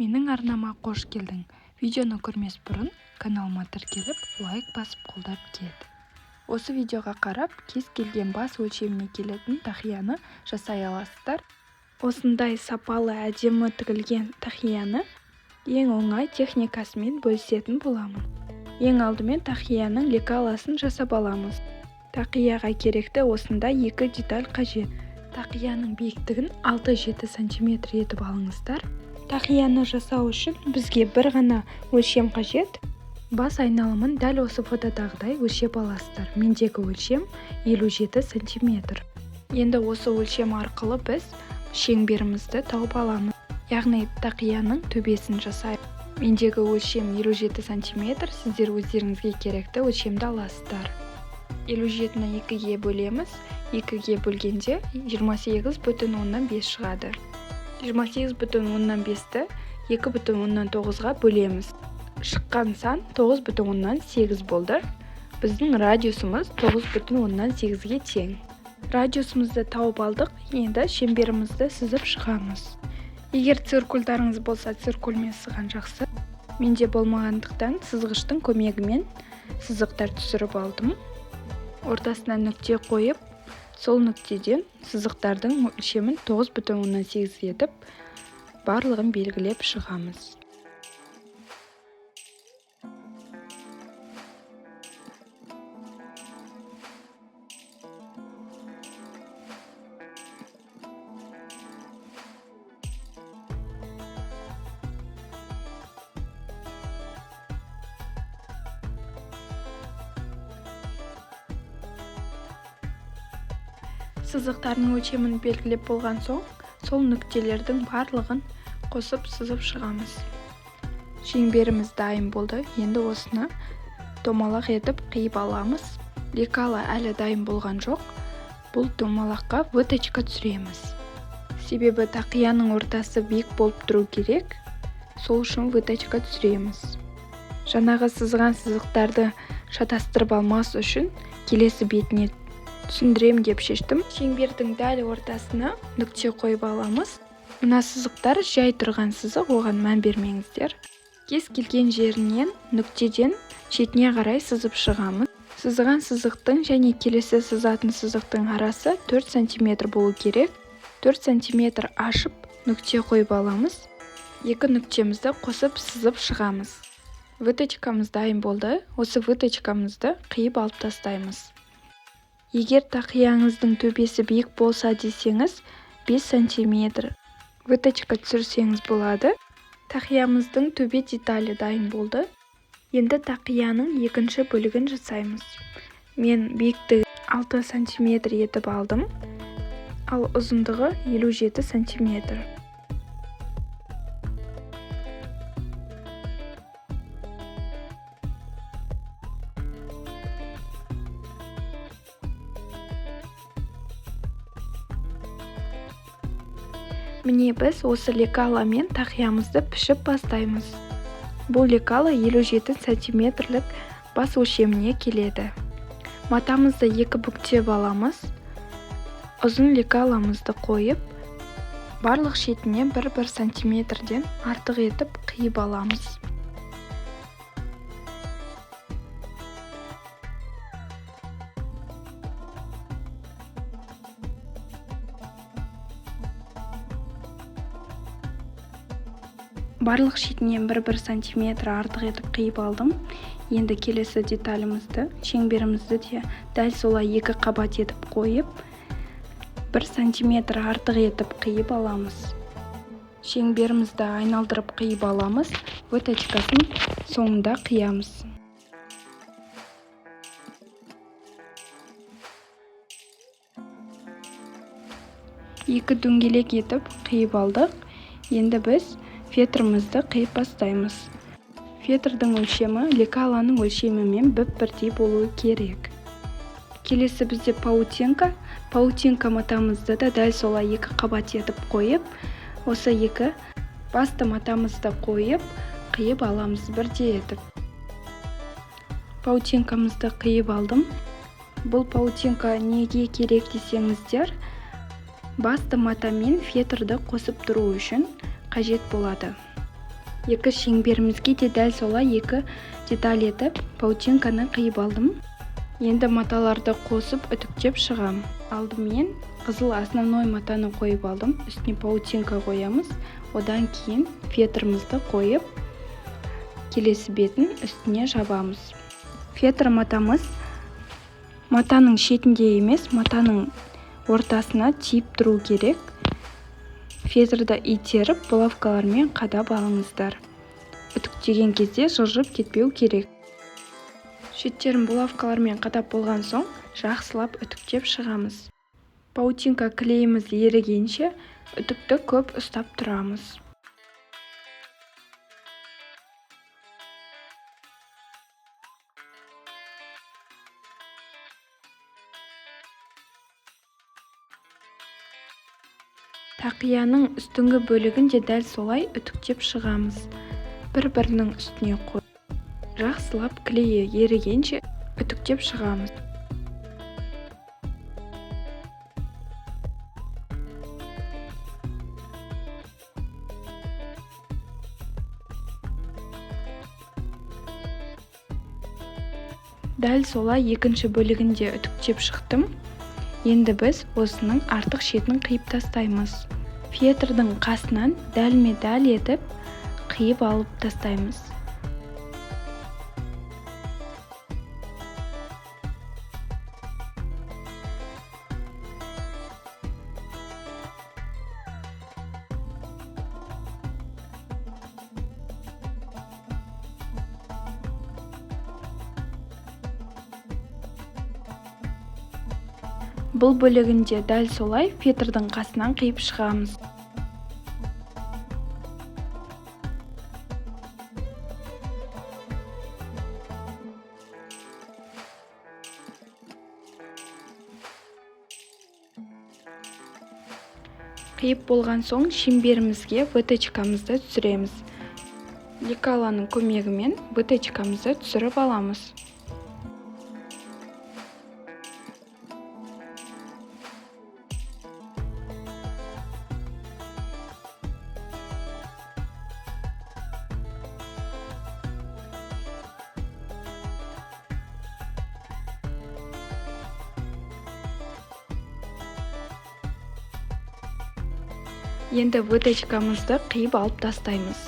Менің арнама қош келдің. Видеоны көрмес бұрын каналыма тіркеліп, лайк басып қолдап кет. Осы видеоға қарап, кез келген бас өлшеміне келетін тақияны жасай аласыздар. Осындай сапалы әдемі тігілген тақияны ең оңай техникасымен бөлісетін боламын. Ең алдымен тақияның лекаласын жасап аламыз. Тақияға керекті осындай екі деталь қажет. Тақияның биіктігін 6-7 см етіп алыңыздар. Тақияны жасау үшін бізге бір ғана өлшем қажет. Бас айналымын дәл осы фотодағыдай өлшеп аласыздар. Мендегі өлшем 57 см. Енді осы өлшем арқылы біз шеңберімізді тауып аламыз. Яғни тақияның төбесін жасайық. Мендегі өлшем 57 см. Сіздер өздеріңізге керекті өлшемді аласыздар. 57-ні 2-ге бөлеміз. 2-ге бөлгенде 28,5 шығады. 28,5-ті 2,9-ға бөлеміз. Шыққан сан 9,8 болды. Біздің радиусымыз 9,8-ге тең. Радиусымызды тауып алдық, енді шеңберімізді сызып шығамыз. Егер циркульдарыңыз болса, циркульмен сызған жақсы. Менде болмағандықтан сызғыштың көмегімен сызықтар түсіріп алдым. Ортасына нүкте қойып, сол нүктеден сызықтардың өлшемін 9,8 етіп, барлығын белгілеп шығамыз. Сызықтардың өлшемін белгілеп болған соң, сол нүктелердің барлығын қосып сызып шығамыз. Шеңберіміз дайын болды. Енді осыны домалақ етіп қиып аламыз. Лекала әлі дайын болған жоқ. Бұл домалаққа выточка түсіреміз. Себебі тақияның ортасы биік болып тұру керек. Сол үшін выточка түсіреміз. Жаңағы сызған сызықтарды шатастырып алмас үшін келесі бетіне түсіндірем деп шештім. Шеңбердің дәл ортасына нүкте қойып аламыз. Мына сызықтар жай тұрған сызық, оған мән бермеңіздер. Кез келген жерінен нүктеден шетіне қарай сызып шығамыз. Сызған сызықтың және келесі сызатын сызықтың арасы 4 см болу керек. 4 см ашып нүкте қойып аламыз. Екі нүктемізді қосып сызып шығамыз. Выточкамыз дайын болды. Осы выточкамызды қиып алып тастаймыз. Егер тақияңыздың төбесі биік болса десеңіз, 5 см выточка түсірсеңіз болады. Тақиямыздың төбе деталі дайын болды. Енді тақияның екінші бөлігін жасаймыз. Мен биіктігі 6 см етіп алдым, ал ұзындығы 57 см. Міне біз осы лекаламен тақиямызды пішіп бастаймыз. Бұл лекала 57 см бас өлшеміне келеді. Матамызды екі бүктеп аламыз. Ұзын лекаламызды қойып, барлық шетіне 1-1 см-ден артық етіп қиып аламыз. Барлық шетінен 1-1 см артық етіп қиып алдым. Енді келесі деталімізді, шеңберімізді де дәл солай екі қабат етіп қойып, 1 см артық етіп қиып аламыз. Шеңберімізді айналдырып қиып аламыз. Выточкасын соңында қиямыз. Екі дөңгелек етіп қиып алдық. Енді біз фетрімізді қиып бастаймыз. Фетрдің өлшемі лекаланың өлшемімен бір-бірдей болуы керек. Келесі бізде паутинка. Паутинка матамызды да дәл солай екі қабат етіп қойып, осы екі басты матамызды қойып, қиып аламыз бірдей етіп. Паутинкамызды қиып алдым. Бұл паутинка неге керек десеңіздер, басты матамен фетрді қосып тұру үшін қажет болады. Екі шеңберімізге де дәл солай екі деталь етіп паутинканы қиып алдым. Енді маталарды қосып үтіктеп шығам. Алдымен қызыл основной матаны қойып алдым. Үстіне паутинка қоямыз. Одан кейін фетрімізді қойып, келесі бетін үстіне жабамыз. Фетр матамыз матаның шетінде емес, матаның ортасына тиіп тұру керек. Фетрді итеріп, булавкалармен қадап алыңыздар. Үтіктеген кезде жылжып кетпеу керек. Шеттерін булавкалармен қадап болған соң, жақсылап үтіктеп шығамыз. Паутинка клейіміз ерігенше үтікті көп ұстап тұрамыз. Тақияның үстіңгі бөлігін де дәл солай үтіктеп шығамыз. Бір-бірінің үстіне қойып, жақсылап клейі ерігенше үтіктеп шығамыз. Дәл солай екінші бөлігінде үтіктеп шықтым. Енді біз осының артық шетін қиып тастаймыз. Фетрдің қасынан дәлме-дәл етіп қиып алып тастаймыз. Бұл бөлігінде дәл солай фетрдің қасынан қиып шығамыз. Қиып болған соң шеңберімізге выточкамызды түсіреміз. Лекаланың көмегімен выточкамызды түсіріп аламыз. Енді выточкамызды қиып алып тастаймыз.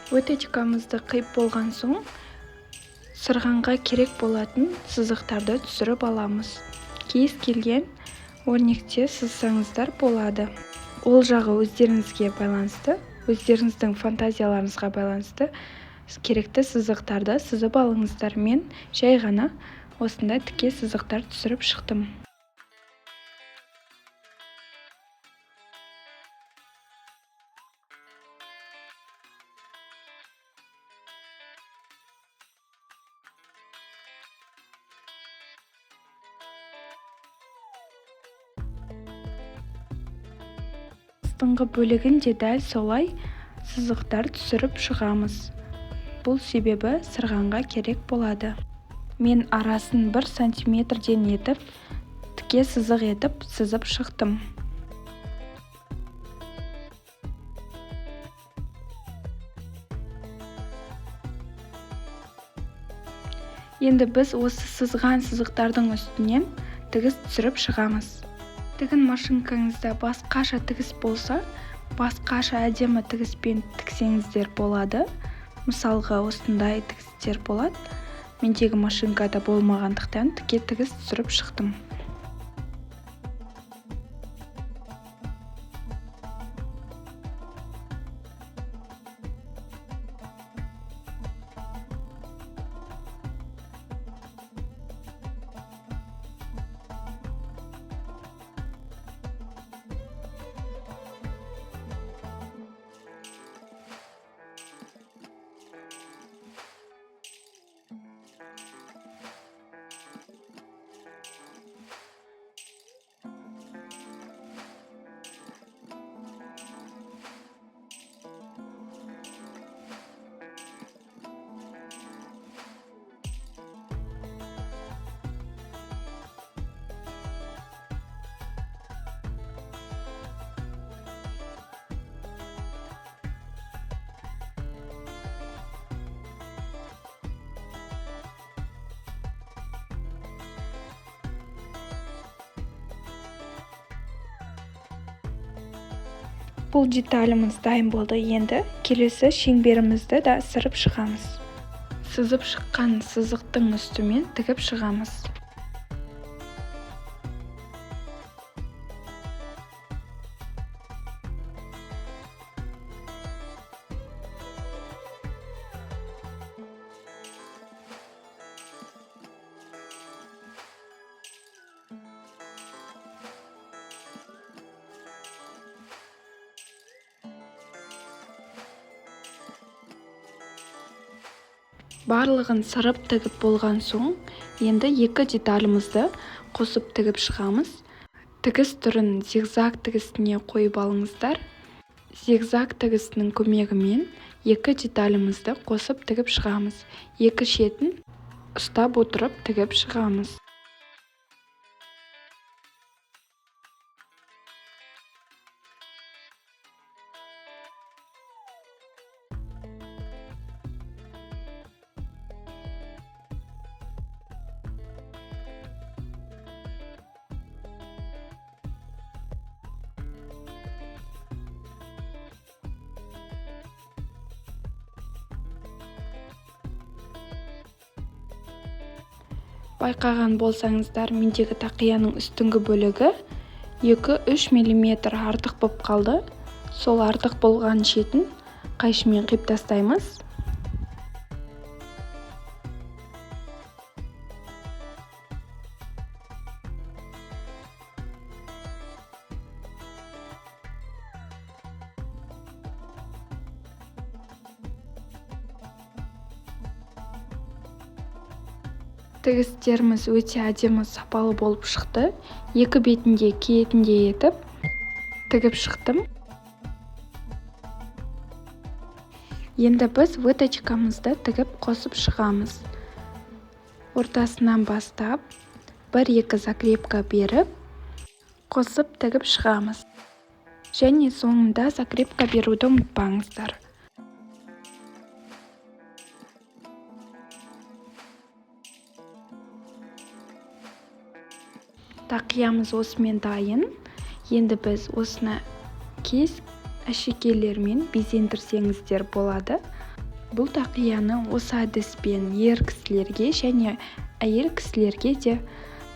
Выточкамызды қиып болған соң, сырғанға керек болатын сызықтарды түсіріп аламыз. Кез келген өрнекте сызсаңыздар болады. Ол жағы өздеріңізге байланысты, өздеріңіздің фантазияларыңызға байланысты керекті сызықтарды сызып алыңыздар. Мен жай ғана осындай тіке сызықтар түсіріп шықтым. Астыңғы бөлігін де дәл солай сызықтар түсіріп шығамыз. Бұл себебі сырғанға керек болады. Мен арасын 1 сантиметрден етіп, тіке сызық етіп сызып шықтым. Енді біз осы сызған сызықтардың үстінен тігіс түсіріп шығамыз. Тігін машинкаңызда басқаша тігіс болса, басқаша әдемі тігіспен тіксеңіздер болады. Мысалға, осындай тігістер болады. Мендегі машинкада болмағандықтан тіке тігіс түсіріп шықтым. Бұл деталіміз дайын болды. Енді келесі шеңберімізді да сырып шығамыз. Сызып шыққан сызықтың үстімен тігіп шығамыз. Барлығын сырып тігіп болған соң, енді екі деталімізді қосып тігіп шығамыз. Тігіс түрін зигзаг тігісіне қойып алыңыздар. Зигзаг тігісінің көмегімен екі деталімізді қосып тігіп шығамыз. Екі шетін ұстап отырып тігіп шығамыз. Байқаған болсаңыздар, мендегі тақияның үстіңгі бөлігі 2-3 мм артық болып қалды. Сол артық болған шетін қайшымен қиып тастаймыз. Тігістеріміз өте әдемі, сапалы болып шықты. Екі бетінде киетіндей етіп тігіп шықтым. Енді біз выточкамызды тігіп қосып шығамыз. Ортасынан бастап 1-2 закрепка беріп қосып тігіп шығамыз. Және соңында закрепка беруді ұмытпаңыздар. Тақиямыз осымен дайын. Енді біз осыны кез әшекейлермен безендірсеңіздер болады. Бұл тақияны осы әдіспен ер кісілерге және әйел кісілерге де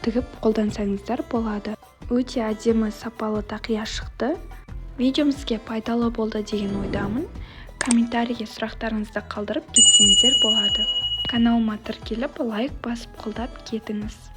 тігіп қолдансаңыздар болады. Өте әдемі, сапалы тақия шықты. Видеомызге пайдалы болды деген ойдамын. Комментарийге сұрақтарыңызды қалдырып кетсеңіздер болады. Каналыма тіркеліп, лайк басып қолдап кетіңіз.